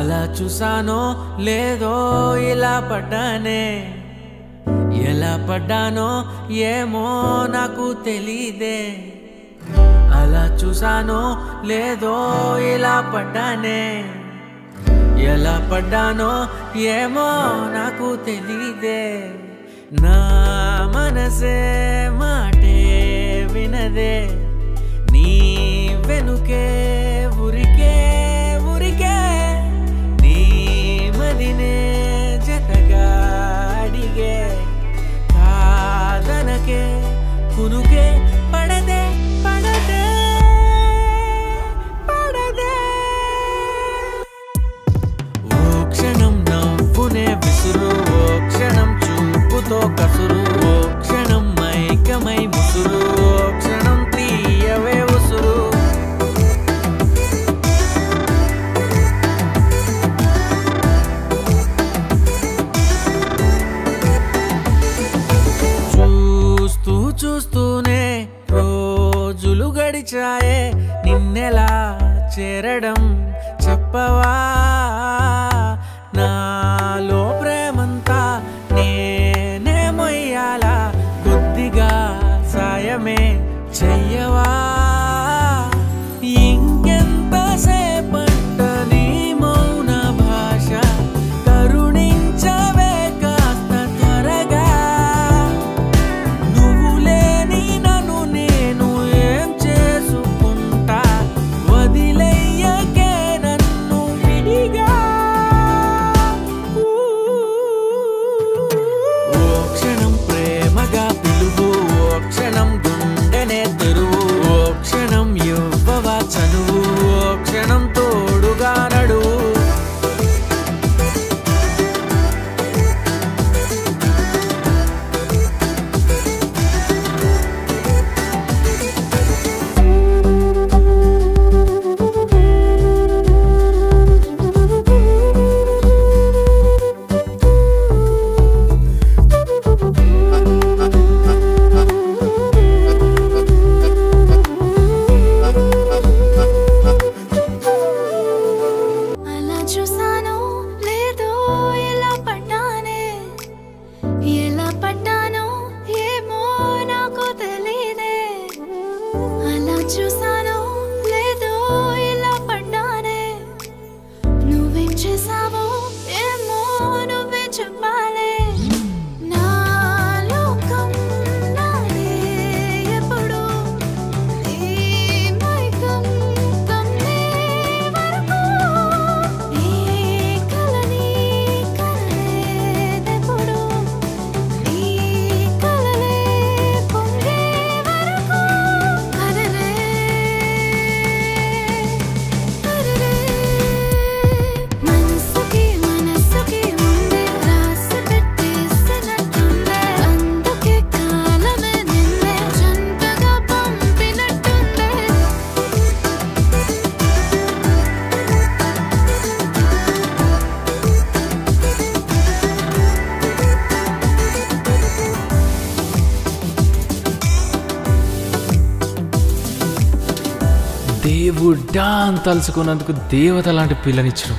అలా చూసానో లేదో ఇలా పడ్డానే ఎలా పడ్డానో ఏమో నాకు తెలీదే అలా చూసానో లేదో ఇలా పడ్డానే ఎలా పడ్డానో ఏమో నాకు తెలీదే నా మనసే మాటే వినదే నీ వెనుకే ఉరికే ఉరికే నీ మదినే జతగా అడిగే కాదనకే కునుకే పడదే పడదే పడదే ఓ క్షణం నవ్వునే విసురు ఓ క్షణం చూపుతో కసురు ఓ క్షణం మైకమై ముసురు ఓ క్షణం తీయవే ఉసురు చూస్తూ చూస్తూనే రోజులు గడిచాయే నిన్నెలా చేరడం చెప్పవా నాలో ప్రేమంతా నేనే మొయ్యాలా కొద్దిగా సాయమే చెయ్యవా ఇంకెంత సేపంట నీ మౌన భాష కరుణించవే కాస్త త్వరగా నువ్వు లేని నన్ను నేను ఏం చేసుకుంటా వదిలేయకే నన్ను విడిగా ఓ క్షణం ప్రేమగా పిలువు ఓ క్షణం గుండెనే తెరువు ఓ క్షణం ఇవ్వవా చనువు ఓ క్షణం తోడుగా నడువు అలా చూసానో లేదో ఎలా పడ్డానే ఎలా పడ్డానో ఏమో నాకు తెలీదే అలా చూసానో లేదో ఎలా పడ్డానే నువ్వేం చేసావో ఏమో నువ్వే చెప్పాలే నా లోకం నాదే ఎప్పుడు నీ మైకం కమ్మే వరకు నీ కలని కలలేదెప్పుడు నీ కలలే పొంగే వరకు కదలే కదలే మనసుకి మనసుకి ముందే రాసి పెట్టేసినట్టుందే అందుకే కాలమే నిన్నే జంటగా పంపినట్టుందే దేవుడా అని తలుచుకున్నందుకు దేవత లాంటి పిల్లనిచ్చారు.